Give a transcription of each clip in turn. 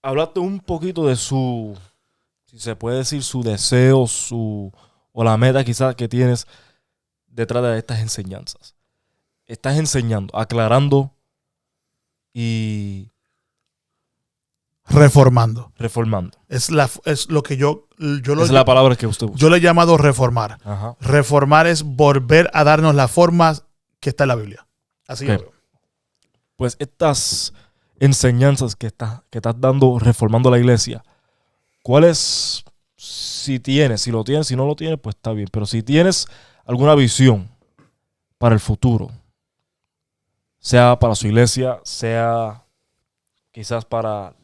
Hablaste un poquito de si se puede decir, su deseo, o la meta quizás que tienes detrás de estas enseñanzas. Estás enseñando, aclarando y reformando. Es lo que yo es la palabra que usted usa. Yo le he llamado reformar. Ajá. Reformar es volver a darnos la forma que está en la Biblia. Así Okay. lo veo. Pues estas enseñanzas que estás dando, reformando la iglesia, ¿cuáles, si lo tienes, si no lo tienes, pues está bien, pero si tienes alguna visión para el futuro, sea para su iglesia, sea quizás para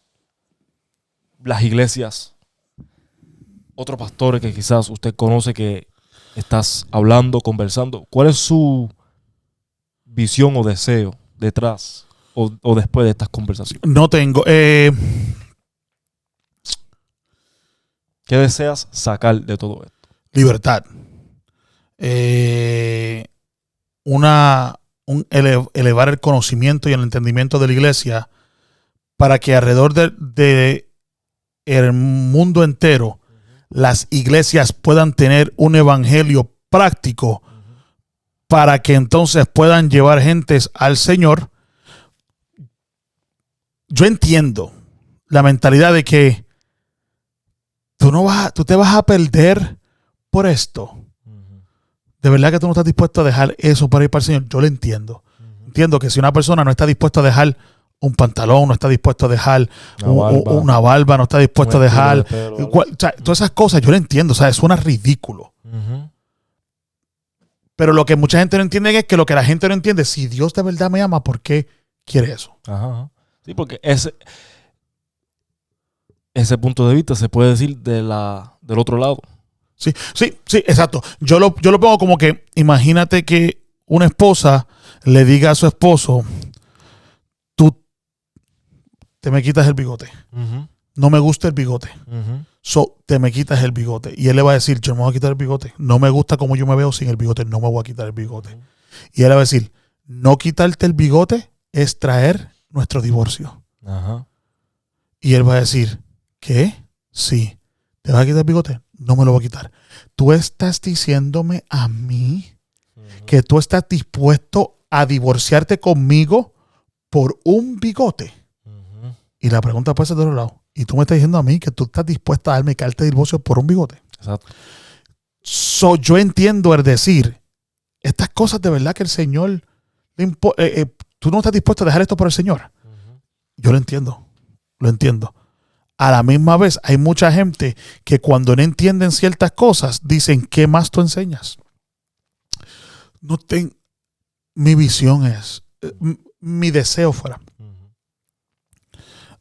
las iglesias, otros pastores que quizás usted conoce que estás hablando, conversando, ¿cuál es su visión o deseo detrás o después de estas conversaciones? No tengo. ¿Qué deseas sacar de todo esto? Libertad. Elevar el conocimiento y el entendimiento de la iglesia para que alrededor de el mundo entero las iglesias puedan tener un evangelio práctico para que entonces puedan llevar gentes al Señor. Yo entiendo la mentalidad de que tú te vas a perder por esto. De verdad que tú no estás dispuesto a dejar eso para ir para el Señor. Yo lo entiendo. Entiendo que si una persona no está dispuesta a dejar un pantalón, no está dispuesto a dejar una barba, no está dispuesto a dejar todas esas cosas, yo lo entiendo. O sea, suena ridículo. Pero lo que mucha gente no entiende es que lo que la gente no entiende, si Dios de verdad me ama, ¿por qué quiere eso? Ajá. Sí, porque ese punto de vista se puede decir del otro lado. Sí, exacto. Yo lo pongo como que, imagínate que una esposa le diga a su esposo, tú te me quitas el bigote. No me gusta el bigote. Te me quitas el bigote. Y él le va a decir, yo no me voy a quitar el bigote. No me gusta cómo yo me veo sin el bigote. No me voy a quitar el bigote. Y él le va a decir, no quitarte el bigote es traer nuestro divorcio. Ajá. Y él va a decir, ¿qué? Sí. ¿Te vas a quitar el bigote? No me lo voy a quitar. Tú estás diciéndome a mí que tú estás dispuesto a divorciarte conmigo por un bigote. Y la pregunta puede ser de otro lado. Y tú me estás diciendo a mí que tú estás dispuesta a darme carta de divorcio por un bigote. Exacto. Yo entiendo el decir, estas cosas de verdad que el Señor, tú no estás dispuesto a dejar esto por el Señor. Yo lo entiendo. A la misma vez, hay mucha gente que cuando no entienden ciertas cosas, dicen, ¿qué más tú enseñas? Mi visión es, mi deseo fuera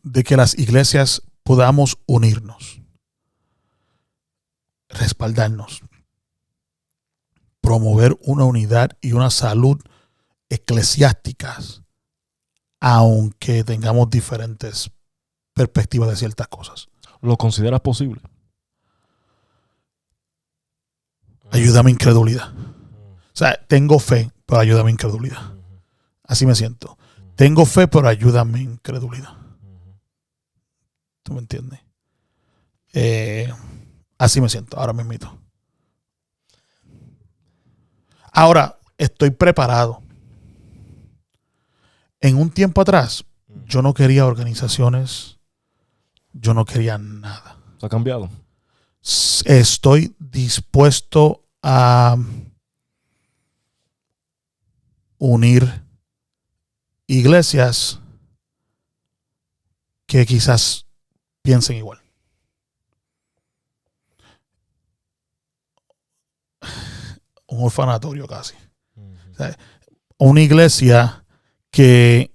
de que las iglesias podamos unirnos, respaldarnos, promover una unidad y una salud eclesiásticas, aunque tengamos diferentes perspectivas de ciertas cosas. ¿Lo consideras posible? Ayuda a mi incredulidad. O sea, tengo fe, pero ayuda a mi incredulidad. Así me siento. Tengo fe, pero ayuda a mi incredulidad. ¿Tú me entiendes? Así me siento. Ahora me invito. Ahora, estoy preparado. En un tiempo atrás, yo no quería organizaciones. Yo no quería nada. ¿Se ha cambiado? Estoy dispuesto a unir iglesias que quizás piensen igual. Un orfanatorio casi. O sea, una iglesia que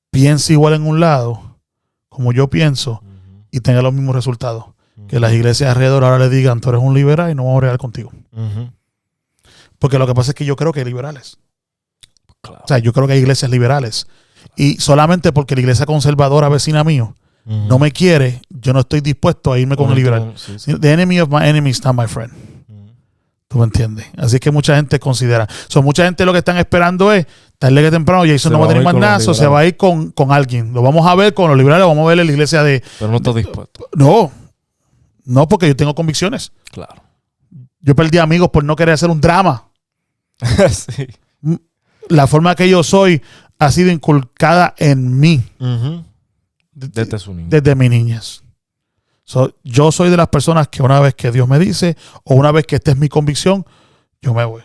piense igual en un lado, como yo pienso, y tenga los mismos resultados. Que las iglesias alrededor ahora le digan, tú eres un liberal y no vamos a bregar contigo. Porque lo que pasa es que yo creo que hay liberales. Claro. O sea, yo creo que hay iglesias liberales. Y solamente porque la iglesia conservadora vecina mío no me quiere, yo no estoy dispuesto a irme con el liberal. Sí. The enemy of my enemy is not my friend. ¿Tú me entiendes? Así que mucha gente considera. Mucha gente lo que están esperando es, tarde que temprano Jason no va a tener más nada, se va a ir con alguien. Lo vamos a ver con los liberales, vamos a ver en la iglesia de... Pero no estás dispuesto. No, porque yo tengo convicciones. Claro. Yo perdí amigos por no querer hacer un drama. Sí. La forma que yo soy ha sido inculcada en mí. Desde su niñez. Desde mi niñez. Yo soy de las personas que una vez que Dios me dice, o una vez que esta es mi convicción, yo me voy.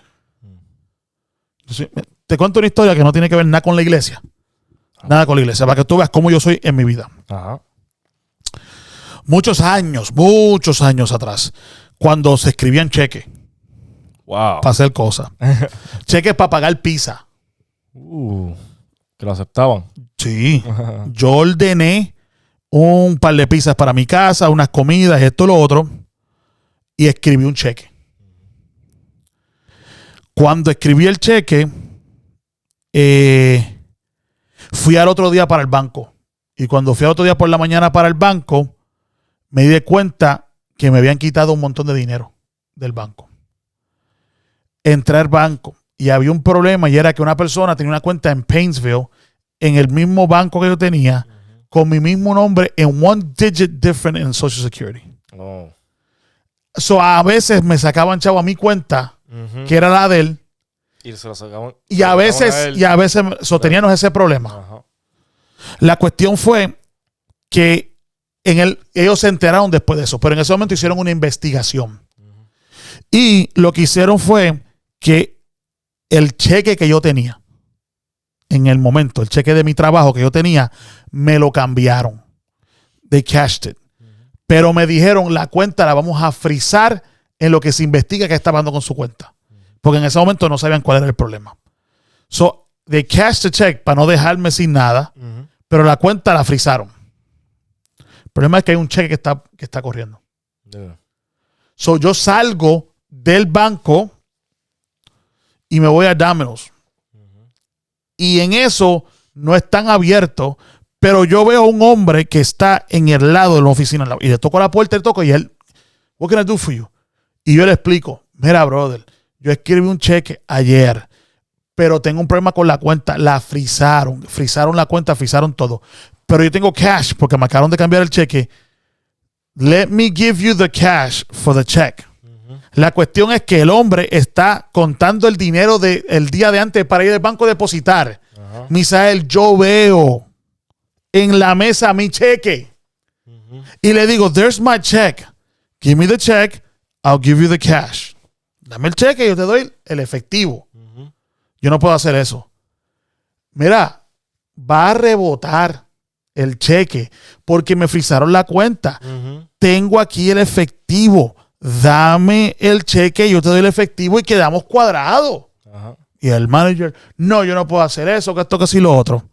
Entonces, te cuento una historia que no tiene que ver nada con la iglesia. Nada con la iglesia, para que tú veas cómo yo soy en mi vida. Ajá. Muchos años atrás, cuando se escribían cheques Wow. para hacer cosas. Cheques para pagar pizza. Que lo aceptaban. Sí. Yo ordené un par de pizzas para mi casa, unas comidas, esto, lo otro, y escribí un cheque. Cuando escribí el cheque, fui al otro día para el banco. Y cuando fui al otro día por la mañana para el banco, me di cuenta que me habían quitado un montón de dinero del banco. Entré al banco y había un problema, y era que una persona tenía una cuenta en Painesville, en el mismo banco que yo tenía, con mi mismo nombre, en one digit different en Social Security. So, a veces me sacaban chavo a mi cuenta, que era la de él, y se lo sacaban. y a veces teníamos ese problema. Ajá. La cuestión fue que ellos se enteraron después de eso, pero en ese momento hicieron una investigación. Y lo que hicieron fue que el cheque que yo tenía, en el momento, el cheque de mi trabajo que yo tenía, me lo cambiaron. They cashed it. Pero me dijeron, la cuenta la vamos a frizar en lo que se investiga qué está pasando con su cuenta. Porque en ese momento no sabían cuál era el problema. So, they cashed the check para no dejarme sin nada, pero la cuenta la frizaron. El problema es que hay un cheque que está corriendo. So, yo salgo del banco y me voy a Domino's. Y en eso no están abiertos, pero yo veo a un hombre que está en el lado de la oficina y le toco la puerta, y él, what can I do for you? Y yo le explico, mira, brother, yo escribí un cheque ayer, pero tengo un problema con la cuenta. La frizaron la cuenta, frizaron todo. Pero yo tengo cash porque me acabaron de cambiar el cheque. Let me give you the cash for the check. La cuestión es que el hombre está contando el dinero del día de antes para ir al banco a depositar. Misael, yo veo en la mesa mi cheque. Y le digo, there's my check. Give me the check. I'll give you the cash. Dame el cheque y yo te doy el efectivo. Yo no puedo hacer eso. Mira, va a rebotar el cheque porque me frizaron la cuenta. Tengo aquí el efectivo. Dame el cheque y yo te doy el efectivo y quedamos cuadrados. Y el manager, no, yo no puedo hacer eso, que esto, que sí, lo otro.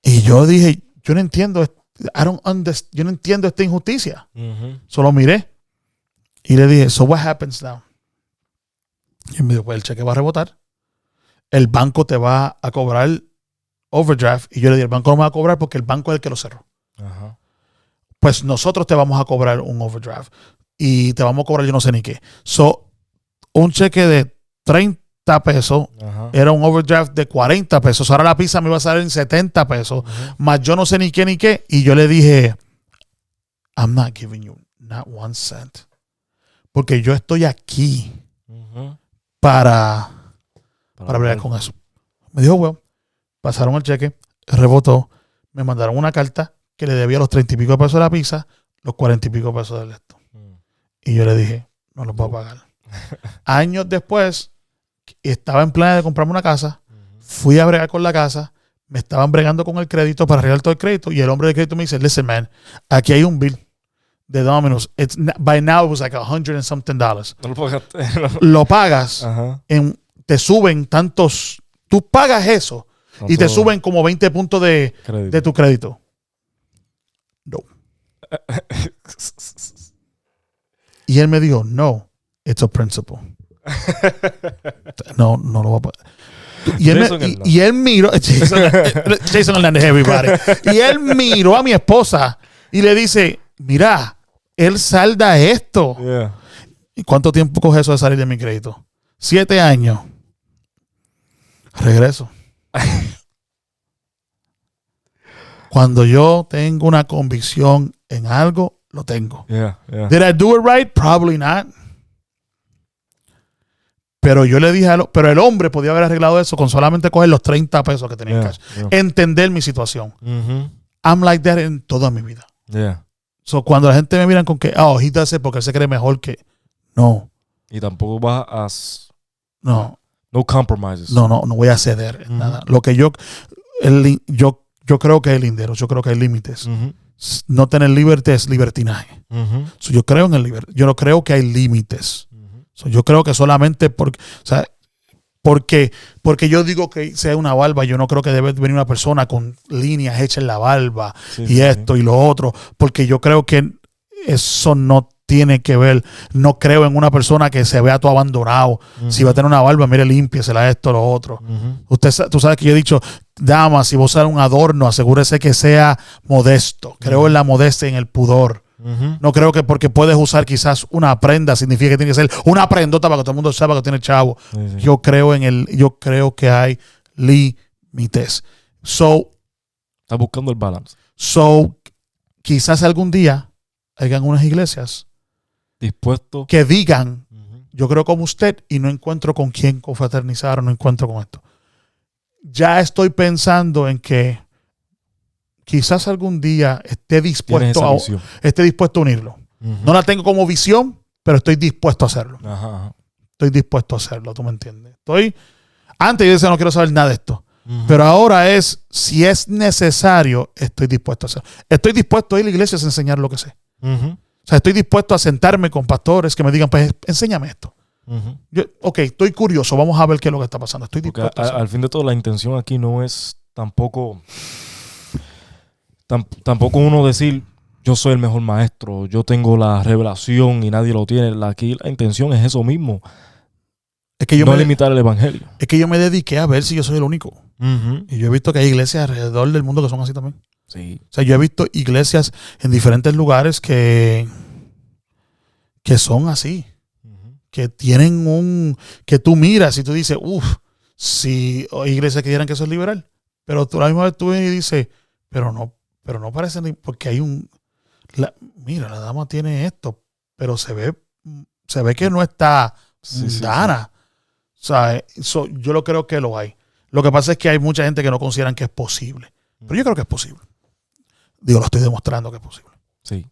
Y yo dije, yo no entiendo, yo no entiendo esta injusticia. Solo miré y le dije, so what happens now? Y me dijo, pues el cheque va a rebotar. El banco te va a cobrar overdraft. Y yo le dije, el banco no me va a cobrar porque el banco es el que lo cerró. Pues nosotros te vamos a cobrar un overdraft. Y te vamos a cobrar yo no sé ni qué. So, un cheque de 30 pesos era un overdraft de 40 pesos. Ahora la pizza me iba a salir en 70 pesos. Más yo no sé ni qué. Y yo le dije, I'm not giving you not one cent. Porque yo estoy aquí para bregar con eso. Me dijo, bueno, pasaron el cheque, rebotó, me mandaron una carta que le debía los 30 y pico pesos de la pizza, los 40 y pico pesos del esto. Y yo le dije, no los puedo pagar. Años después, estaba en plan de comprarme una casa, fui a bregar con la casa, me estaban bregando con el crédito para arreglar todo el crédito, y el hombre de crédito me dice, listen man, aquí hay un bill de Domino's. By now it was like $100 and something. No lo pagaste. Lo pagas, te suben tantos, tú pagas eso, y te suben como 20 puntos de tu crédito. No. Y él me dijo, no, it's a principle. No lo voy a pagar. Y él miró, Jason Hernández, everybody. Y él miró a mi esposa y le dice, mira, él salda esto. ¿Y cuánto tiempo coge eso de salir de mi crédito? 7 años. Regreso. Cuando yo tengo una convicción en algo, lo tengo. Yeah, yeah. Did I do it right? Probably not. Pero yo le dije pero el hombre podía haber arreglado eso con solamente coger los 30 pesos que tenía en Yeah, cash. yeah. Entender mi situación. Mhm. I'm like that en toda mi vida. Yeah. So, cuando la gente me miran con que, he does it porque él se cree mejor que... No, Y tampoco vas a... no, No compromises. no voy a ceder en Ujú. nada. Lo que yo creo que hay linderos, yo creo que hay límites. Mhm. No tener libertad es libertinaje. Mhm. So, yo creo en el yo no creo que hay límites. So, yo creo que solamente porque yo digo que sea una barba, yo no creo que debe venir una persona con líneas hechas en la barba y esto y lo otro, porque yo creo que eso no tiene que ver. No creo en una persona que se vea todo abandonado. Si va a tener una barba, mire, límpiesela, esto, lo otro. Tú sabes que yo he dicho, dama, si vos usar un adorno, asegúrese que sea modesto. Creo en la modestia y en el pudor. No creo que porque puedes usar quizás una prenda significa que tiene que ser una prendota para que todo el mundo sepa que tiene chavo. Sí. Yo creo que hay límites. Estás buscando el balance. Quizás algún día hayan unas iglesias Dispuesto. que digan, Ujú. yo creo como usted y no encuentro con quién confraternizar o no encuentro con esto. Ya estoy pensando en que quizás algún día esté Tienes dispuesto esa a visión. unirlo. Ujú. No la tengo como visión, pero estoy dispuesto a hacerlo. Ajá. Estoy dispuesto a hacerlo, ¿tú me entiendes? Antes yo decía, no quiero saber nada de esto. Ujú. Pero ahora si es necesario, estoy dispuesto a hacerlo. Estoy dispuesto a ir a la iglesia a enseñar lo que sé. Ujú. O sea, estoy dispuesto a sentarme con pastores que me digan, pues, enséñame esto. Ujú. Estoy curioso, vamos a ver qué es lo que está pasando. Estoy Porque dispuesto a hacerlo. al fin de todo, la intención aquí no es tampoco uno decir, yo soy el mejor maestro, yo tengo la revelación y nadie lo tiene. Aquí la intención es eso mismo, Es que no limitar el evangelio. es que yo me dediqué a ver si yo soy el único. Ujú. Y yo he visto que hay iglesias alrededor del mundo que son así también. Sí. O sea, yo he visto iglesias en diferentes lugares que son así. Ujú. Que tienen que tú miras y tú dices, si hay iglesias que dijeran que eso es liberal. Pero tú a la misma vez tú vienes y dices, pero no parece ni, porque hay mira, la dama tiene esto, pero se ve que no está Sí, sí, mundana. O sea, yo lo creo que lo hay. Lo que pasa es que hay mucha gente que no consideran que es posible. Pero yo creo que es posible. Digo, lo estoy demostrando que es posible. Sí.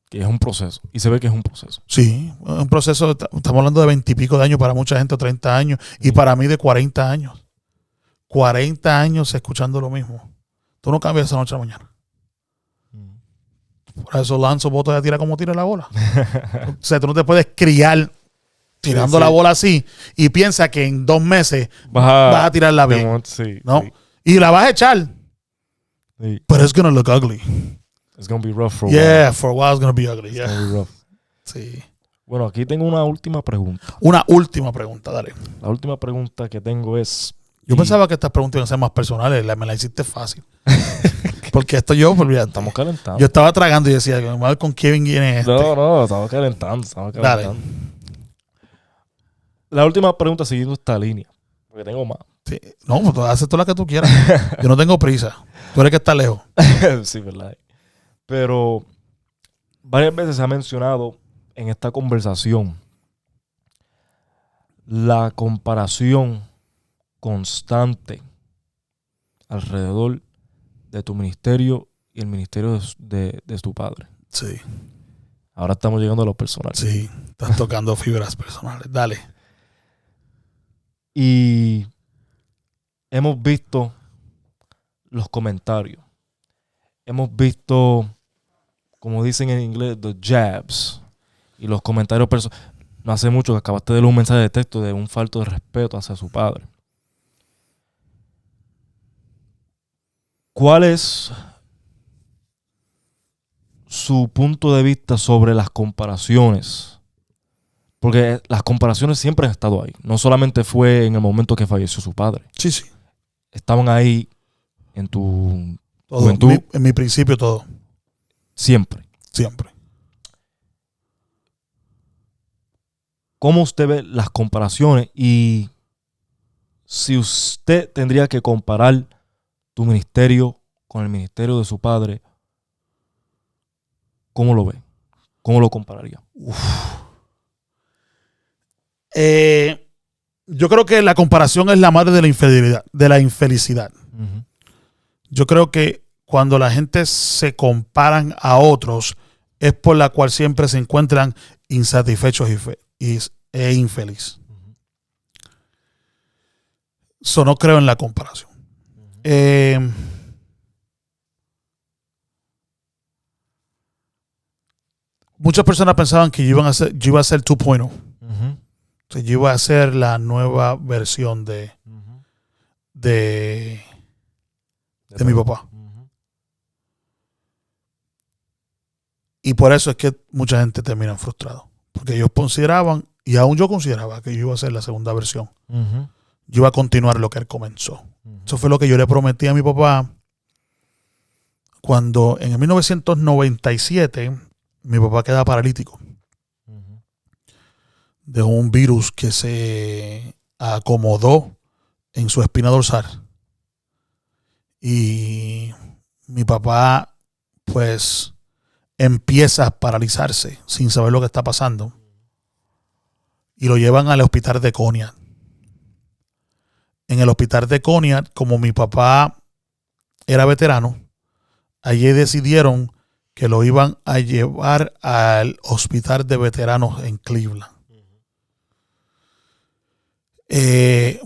Que es un proceso. Y se ve que es un proceso. Sí, un proceso, estamos hablando de 20 y pico de años para mucha gente, 30 años, y para mí de 40 años. 40 años escuchando lo mismo. Tú no cambias esa noche a la mañana. Por eso Lanzo Boto ya tira como tira la bola. O sea, tú no te puedes criar tirando Sí, sí. la bola así y piensa que en 2 meses Vas vas a tirarla de bien. momento, sí, ¿no? sí, Y la vas a echar, sí. but it's gonna look ugly. It's gonna be rough for a Yeah, while. for a while it's gonna be ugly. It's Yeah. gonna be rough. Sí. Bueno, aquí tengo una última pregunta. Una última pregunta, dale. La última pregunta que tengo es... Yo pensaba que estas preguntas iban a ser más personales, me la hiciste fácil. Porque esto olvídate. Estamos calentando. Yo estaba tragando y decía, vamos a ver con Kevin viene este. No, estamos calentando. Dale. La última pregunta siguiendo esta línea. Porque tengo más. Sí. No, pues tú haces toda la que tú quieras. Yo no tengo prisa. Tú eres que está lejos. Sí, verdad. Pero varias veces se ha mencionado en esta conversación la comparación constante alrededor de tu ministerio y el ministerio de tu padre. Sí, Ahora estamos llegando a lo personal. sí. Estás tocando fibras personales. Dale. Y hemos visto los comentarios. Hemos visto, como dicen en inglés, the jabs. Y los comentarios personales. No hace mucho que acabaste de leer un mensaje de texto de un falto de respeto hacia su padre. ¿Cuál es su punto de vista sobre las comparaciones? Porque las comparaciones siempre han estado ahí. No solamente fue en el momento que falleció su padre. Sí, sí. Estaban ahí en tu Todo. juventud. En mi principio todo. Siempre. Siempre. ¿Cómo usted ve las comparaciones y si usted tendría que comparar tu ministerio con el ministerio de su padre, ¿cómo lo ve? ¿Cómo lo compararía? Yo creo que la comparación es la madre de la infidelidad, de la infelicidad. Uh-huh. Yo creo que cuando la gente se comparan a otros es por la cual siempre se encuentran insatisfechos e infelices. Uh-huh. Eso no creo en la comparación. Uh-huh. Muchas personas pensaban que yo iba a ser 2.0. Uh-huh. O sea, yo iba a ser la nueva versión de mi papá. Uh-huh. Y por eso es que mucha gente termina frustrada. Porque ellos consideraban, y aún yo consideraba, que yo iba a ser la segunda versión. Uh-huh. Yo iba a continuar lo que él comenzó. Uh-huh. Eso fue lo que yo le prometí a mi papá cuando en el 1997 mi papá queda paralítico de un virus que se acomodó en su espina dorsal. Y mi papá, pues, empieza a paralizarse sin saber lo que está pasando. Y lo llevan al hospital de Conard. En el hospital de Conard, como mi papá era veterano, allí decidieron que lo iban a llevar al hospital de veteranos en Cleveland.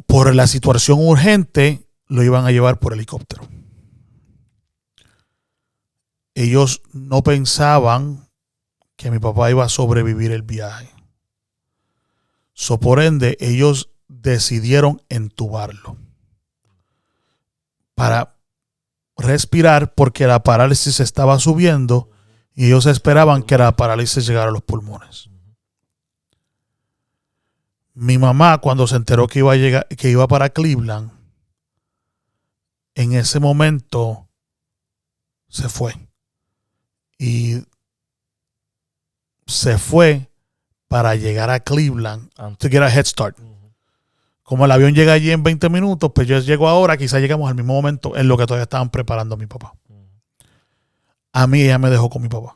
Por la situación urgente, lo iban a llevar por helicóptero. Ellos no pensaban que mi papá iba a sobrevivir el viaje. Por ende, ellos decidieron entubarlo para respirar, porque la parálisis estaba subiendo y ellos esperaban que la parálisis llegara a los pulmones. Mi mamá, cuando se enteró que iba para Cleveland, en ese momento se fue. Y se fue para llegar a Cleveland, to get a head start. Como el avión llega allí en 20 minutos, pues yo llego ahora, quizás llegamos al mismo momento en lo que todavía estaban preparando a mi papá. A mí ella me dejó con mi papá.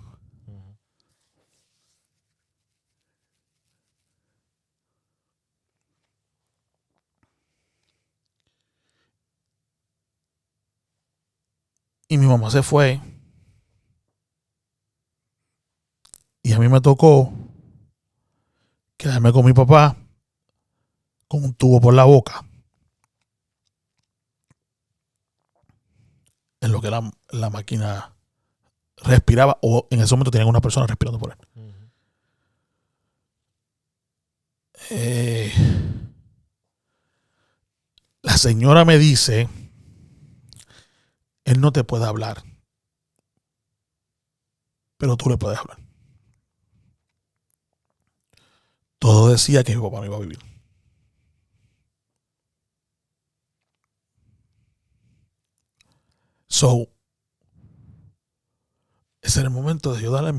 Y mi mamá se fue. Y a mí me tocó quedarme con mi papá con un tubo por la boca. En lo que la máquina respiraba, o en ese momento tenían una persona respirando por él. La señora me dice, él no te puede hablar, pero tú le puedes hablar. Todo decía que mi papá no iba a vivir. Ese era el momento de yo darle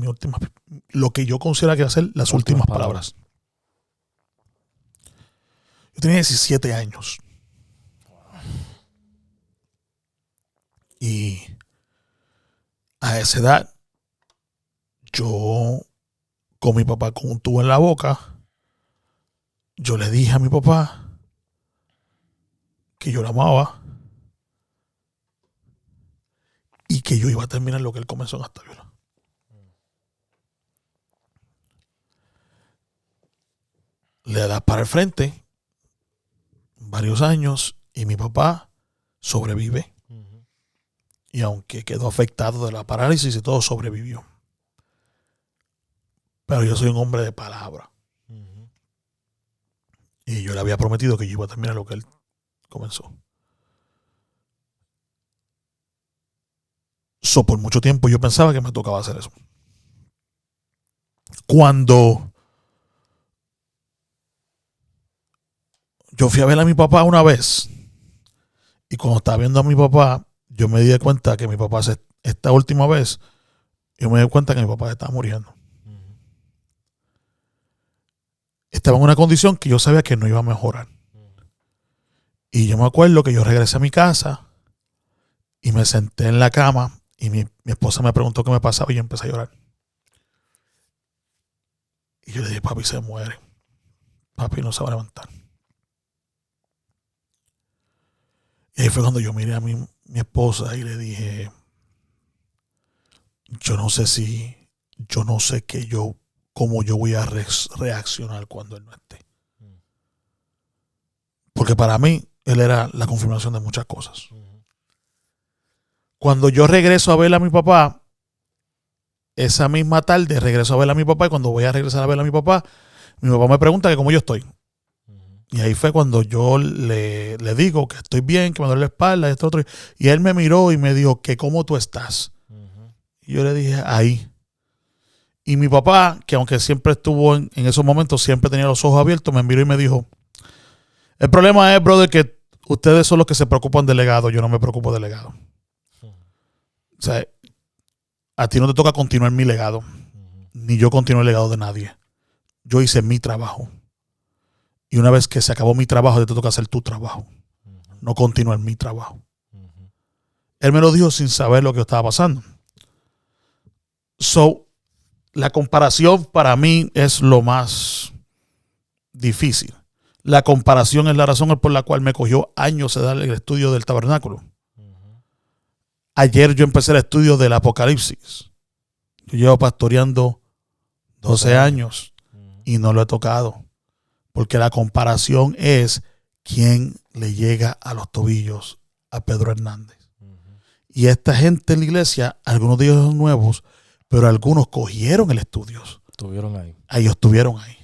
lo que yo considero que va a ser las últimas palabras. Yo tenía 17 años. Y a esa edad, yo con mi papá con un tubo en la boca, yo le dije a mi papá que yo lo amaba y que yo iba a terminar lo que él comenzó en Hasta Viola. Le da para el frente varios años y mi papá sobrevive. Y aunque quedó afectado de la parálisis y todo, sobrevivió. Pero yo soy un hombre de palabra. Y yo le había prometido que yo iba a terminar lo que él comenzó. Por mucho tiempo yo pensaba que me tocaba hacer eso. Cuando yo fui a ver a mi papá una vez, y cuando estaba viendo a mi papá, yo me di cuenta que mi papá, esta última vez, yo me di cuenta que mi papá estaba muriendo. Estaba en una condición que yo sabía que no iba a mejorar. Y yo me acuerdo que yo regresé a mi casa y me senté en la cama y mi esposa me preguntó qué me pasaba y yo empecé a llorar. Y yo le dije, papi se muere. Papi no se va a levantar. Y ahí fue cuando yo miré a mi esposa y le dije, yo no sé cómo yo voy a reaccionar cuando él no esté. Porque para mí, él era la confirmación de muchas cosas. Cuando yo regreso a ver a mi papá, esa misma tarde regreso a ver a mi papá y cuando voy a regresar a ver a mi papá me pregunta que cómo yo estoy. Y ahí fue cuando yo le digo que estoy bien, que me duele la espalda y esto otro. Y él me miró y me dijo que cómo tú estás. Y yo le dije, ahí. Y mi papá, que aunque siempre estuvo en esos momentos, siempre tenía los ojos abiertos, me miró y me dijo, el problema es, brother, que ustedes son los que se preocupan del legado, yo no me preocupo del legado. O sea, a ti no te toca continuar mi legado, ni yo continúo el legado de nadie. Yo hice mi trabajo. Y una vez que se acabó mi trabajo, te toca hacer tu trabajo. No continuar mi trabajo. Él me lo dijo sin saber lo que estaba pasando. So, la comparación para mí es lo más difícil. La comparación es la razón por la cual me cogió años de dar el estudio del tabernáculo. Ayer yo empecé el estudio del Apocalipsis. Yo llevo pastoreando 12 años y no lo he tocado. Porque la comparación es quién le llega a los tobillos a Pedro Hernández. Y esta gente en la iglesia, algunos de ellos son nuevos, pero algunos cogieron el estudio. Estuvieron ahí. Ellos estuvieron ahí.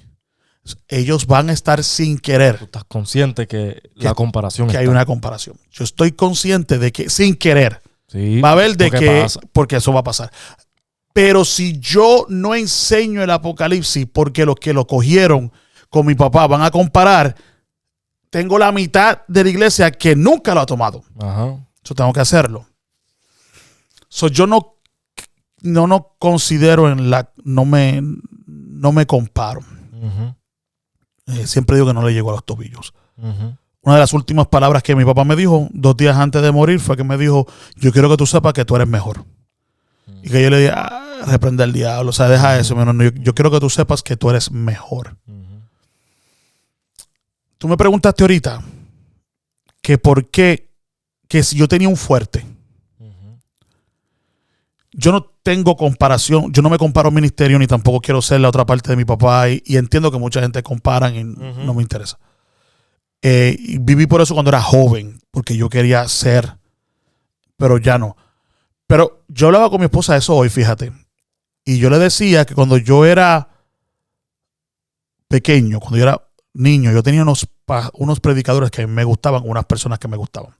Ellos van a estar sin querer. Tú estás consciente que la comparación que está. hay una comparación. Yo estoy consciente de que sin querer Sí, va a haber de que pasa. porque eso va a pasar. Pero si yo no enseño el Apocalipsis porque los que lo cogieron con mi papá van a comparar, tengo la mitad de la iglesia que nunca lo ha tomado. Ajá. Eso tengo que hacerlo. Yo no considero no me comparo. Siempre digo que no le llego a los tobillos. Una de las últimas palabras que mi papá me dijo 2 días antes de morir fue que me dijo, yo quiero que tú sepas que tú eres mejor. Y que yo le dije, reprende al diablo, o sea, deja eso. Yo quiero que tú sepas que tú eres mejor. Tú me preguntaste ahorita que por qué, que si yo tenía un fuerte. Yo no tengo comparación, yo no me comparo ministerio ni tampoco quiero ser la otra parte de mi papá y entiendo que mucha gente comparan y no me interesa. Y viví por eso cuando era joven, porque yo quería ser, pero ya no. Pero yo hablaba con mi esposa de eso hoy, fíjate, y yo le decía que cuando yo era pequeño, cuando yo era niño, yo tenía unos predicadores que me gustaban, unas personas que me gustaban.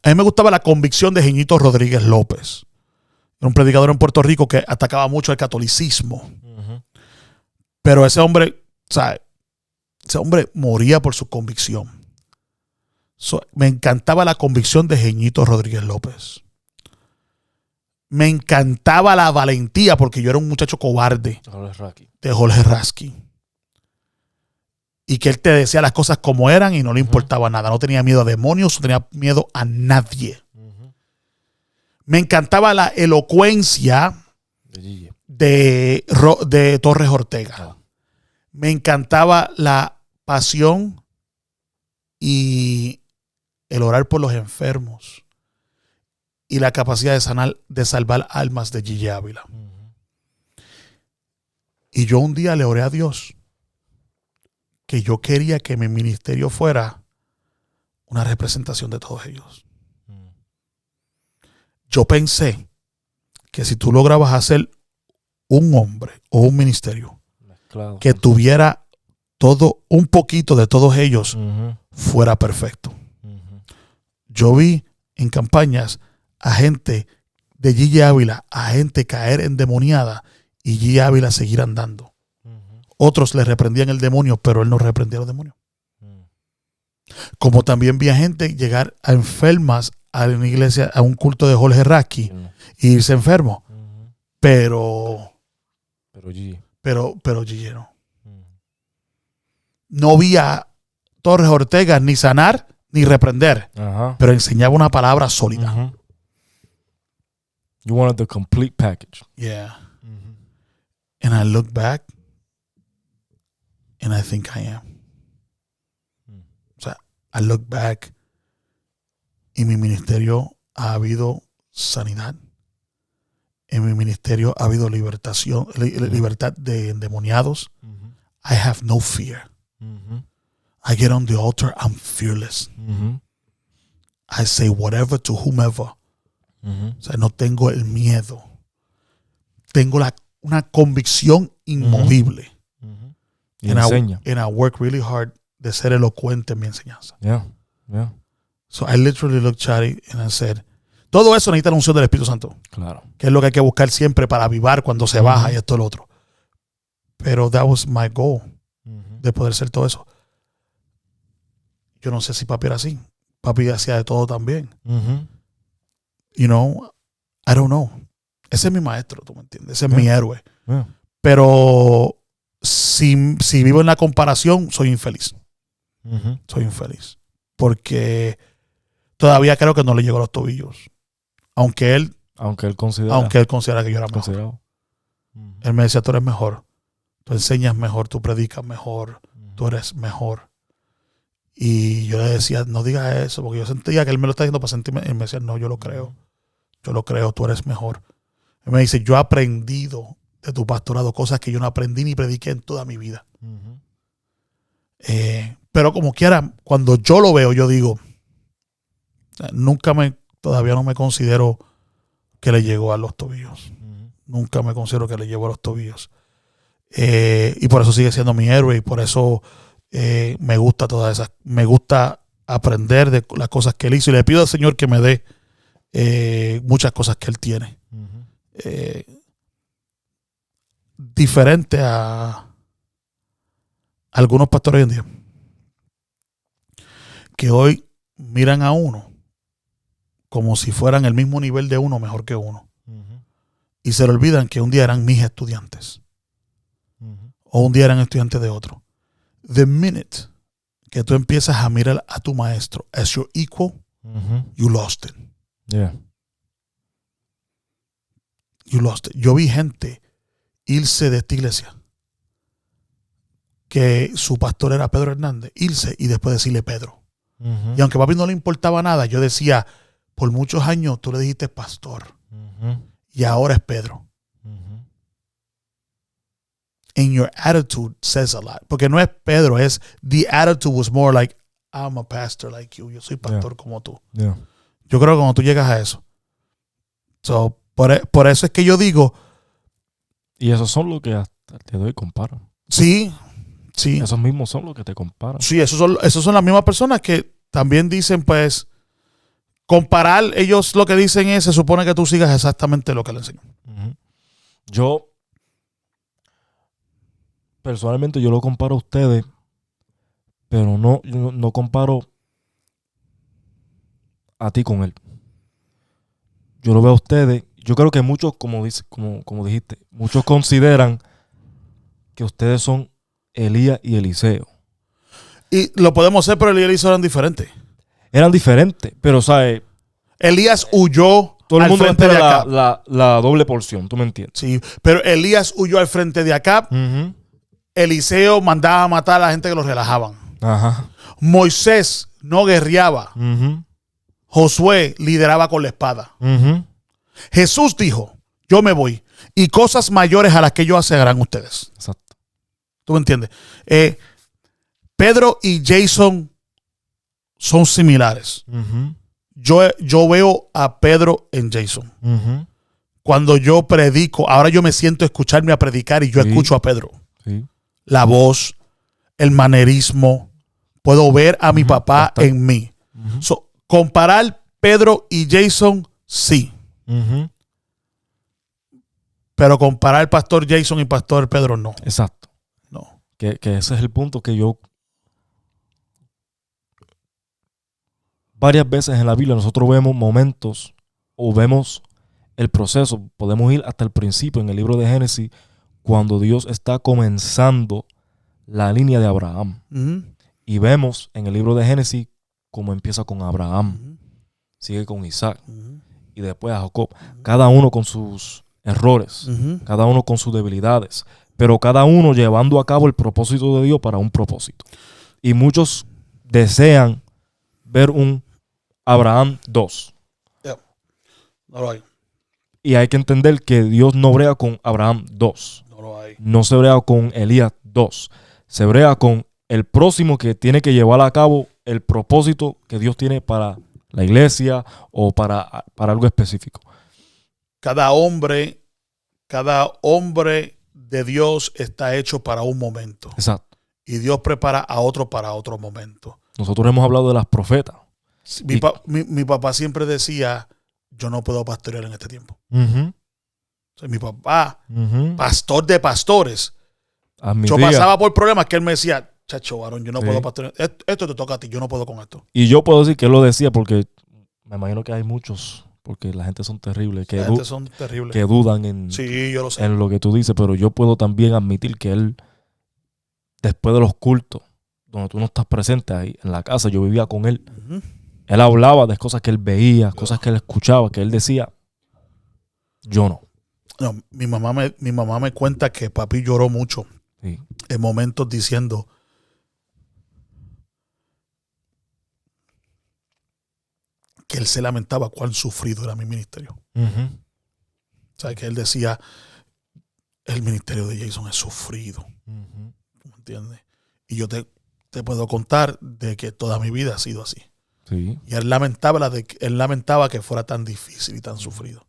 A mí me gustaba la convicción de Jeñito Rodríguez López. Era un predicador en Puerto Rico que atacaba mucho el catolicismo. Pero ese hombre, ¿sabes? Ese hombre moría por su convicción. Me encantaba la convicción de Jeñito Rodríguez López. Me encantaba la valentía porque yo era un muchacho cobarde de Jorge Rasky. Y que él te decía las cosas como eran y no le importaba nada. No tenía miedo a demonios, no tenía miedo a nadie. Me encantaba la elocuencia de Torres Ortega. Me encantaba la pasión y el orar por los enfermos. Y la capacidad de salvar almas de Gigi Ávila. Y yo un día le oré a Dios que yo quería que mi ministerio fuera una representación de todos ellos. Yo pensé que si tú lograbas hacer un hombre o un ministerio que tuviera todo, un poquito de todos ellos, fuera perfecto. Yo vi en campañas a gente de Gigi Ávila, a gente caer endemoniada y Gigi Ávila seguir andando. Otros le reprendían el demonio, pero él no reprendía los demonios. Como también vi a gente llegar a enfermas a una iglesia, a un culto de Jorge Rasky y irse enfermo. Pero Gigi no. No vi a Torres Ortega ni sanar ni reprender, Ajá. pero enseñaba una palabra sólida. Ujú. You wanted the complete package. Yeah. Ujú. And I look back and I think I am. Mm. O sea, I look back y en mi ministerio ha habido sanidad. En mi ministerio ha habido libertad de endemoniados. Ujú. I have no fear. Ujú. I get on the altar, I'm fearless. Ujú. I say whatever to whomever. Ujú. O sea, no tengo el miedo. Tengo una convicción inmovible. Ujú. Y And enseña. I work really hard de ser elocuente en mi enseñanza. Yeah. Yeah. So I literally looked Chari and I said, todo eso necesita la unción del Espíritu Santo, Claro. que es lo que hay que buscar siempre para avivar cuando se baja y esto y lo otro. Pero that was my goal, Ujú. de poder ser todo eso. Yo no sé si papi era así. Papi hacía de todo también. Ujú. You know, I don't know. Ese es mi maestro, ¿tú me entiendes? Ese es Yeah. mi héroe. Yeah. Pero si vivo en la comparación, soy infeliz. Ujú. Soy infeliz. Porque todavía creo que no le llegó a los tobillos. Aunque él considera considera que yo era mejor. considerado. Ujú. Él me decía, tú eres mejor. Tú enseñas mejor, tú predicas mejor, tú eres mejor. Y yo le decía, no digas eso, porque yo sentía que él me lo está diciendo para sentirme. Él me decía, no, yo lo creo. Yo lo creo, tú eres mejor. Él me dice, yo he aprendido de tu pastorado cosas que yo no aprendí ni prediqué en toda mi vida. Ujú. Pero como quiera, cuando yo lo veo, yo digo, todavía no me considero que le llegó a los tobillos. Ujú. Nunca me considero que le llegó a los tobillos. Y por eso sigue siendo mi héroe y por eso me gusta todas esas. Me gusta aprender de las cosas que él hizo y le pido al Señor que me dé muchas cosas que él tiene. Ujú. Diferente a algunos pastores hoy en día que hoy miran a uno como si fueran el mismo nivel de uno, mejor que uno, Ujú. y se le olvidan que un día eran mis estudiantes Ujú. o un día eran estudiantes de otro. The minute que tú empiezas a mirar a tu maestro as your equal, Ujú. you lost it. Yeah. You lost it. Yo vi gente irse de esta iglesia que su pastor era Pedro Hernández, irse y después decirle Pedro. Ujú. Y aunque a papi no le importaba nada, yo decía, por muchos años tú le dijiste pastor Ujú. y ahora es Pedro. Ujú. And your attitude says a lot. Porque no es Pedro, es the attitude was more like, I'm a pastor like you. Yo soy pastor como tú. Yeah. Yo creo que cuando tú llegas a eso. So, por eso es que yo digo, Y esos son los que hasta el día de hoy comparan. sí, sí. Esos mismos son los que te comparan. Sí, esos son las mismas personas que también dicen, pues, comparar, ellos lo que dicen es, se supone que tú sigas exactamente lo que le enseñó. Ujú. Yo, personalmente, yo lo comparo a ustedes, pero no comparo a ti con él. Yo lo veo a ustedes. Yo creo que muchos, como dijiste, muchos consideran que ustedes son Elías y Eliseo. Y lo podemos hacer, pero Elías y Eliseo eran diferentes. Eran diferentes, pero, ¿sabes? Elías huyó Todo el al mundo frente de espera Acab. la doble porción, ¿tú me entiendes? Sí, pero Elías huyó al frente de Acab. Ujú. Eliseo mandaba a matar a la gente que los relajaban. Ajá. Moisés no guerreaba. Ujú. Josué lideraba con la espada. Ujú. Jesús dijo, yo me voy y cosas mayores a las que yo hace harán ustedes. Exacto. ¿Tú me entiendes? Pedro y Jason son similares. Ujú. Yo veo a Pedro en Jason. Ujú. Cuando yo predico, ahora yo me siento a escucharme a predicar y yo Sí. escucho a Pedro. Sí. La voz, el manerismo. Puedo ver a mi Ujú. papá Bastante. en mí. Ujú. So, comparar Pedro y Jason, sí. Ujú. Pero comparar pastor Jason y pastor Pedro, no. Exacto. No. Que ese es el punto que yo... Varias veces en la Biblia nosotros vemos momentos o vemos el proceso. Podemos ir hasta el principio en el libro de Génesis cuando Dios está comenzando la línea de Abraham. Ujú. Y vemos en el libro de Génesis cómo empieza con Abraham, sigue con Isaac y después a Jacob. Cada uno con sus errores, cada uno con sus debilidades, pero cada uno llevando a cabo el propósito de Dios para un propósito. Y muchos desean ver un Abraham 2. No lo hay. Y hay que entender que Dios no brega con Abraham 2. No lo hay. No se brega con Elías 2. Se brega con el próximo que tiene que llevar a cabo el propósito que Dios tiene para la iglesia o para algo específico. Cada hombre de Dios está hecho para un momento. Exacto. Y Dios prepara a otro para otro momento. Nosotros hemos hablado de las profetas. Mi papá siempre decía, yo no puedo pastorear en este tiempo. O sea, mi papá, pastor de pastores, yo pasaba por problemas que él me decía, chacho, varón, yo no puedo pastorear. Esto te toca a ti, yo no puedo con esto. Y yo puedo decir que él lo decía porque me imagino que hay muchos, porque la gente son terribles, que dudan sí, yo lo sé. en lo que tú dices, pero yo puedo también admitir que él, después de los cultos, donde tú no estás presente ahí en la casa, yo vivía con él. Él hablaba de cosas que él veía, cosas que él escuchaba, que él decía, yo no. No, mi mamá me cuenta que papi lloró mucho en momentos diciendo que él se lamentaba cuán sufrido era mi ministerio. O sea, que él decía, el ministerio de Jason es sufrido. ¿Me entiendes? Y yo te puedo contar de que toda mi vida ha sido así. Sí. Y él lamentaba que fuera tan difícil y tan sufrido.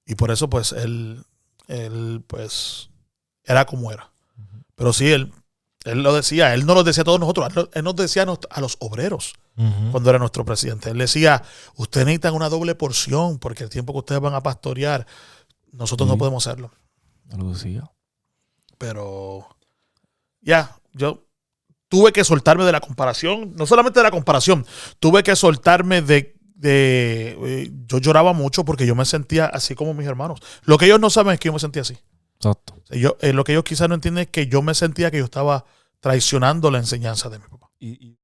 Y por eso, pues, él pues, era como era. Pero sí, él lo decía, él no lo decía a todos nosotros, él nos decía a los obreros cuando era nuestro presidente. Él decía, ustedes necesitan una doble porción porque el tiempo que ustedes van a pastorear, nosotros no podemos hacerlo. Él lo decía. Pero ya, yo tuve que soltarme de la comparación, no solamente de la comparación, tuve que soltarme yo lloraba mucho porque yo me sentía así como mis hermanos. Lo que ellos no saben es que yo me sentía así. Exacto. Lo que ellos quizás no entienden es que yo me sentía que yo estaba traicionando la enseñanza de mi papá. Y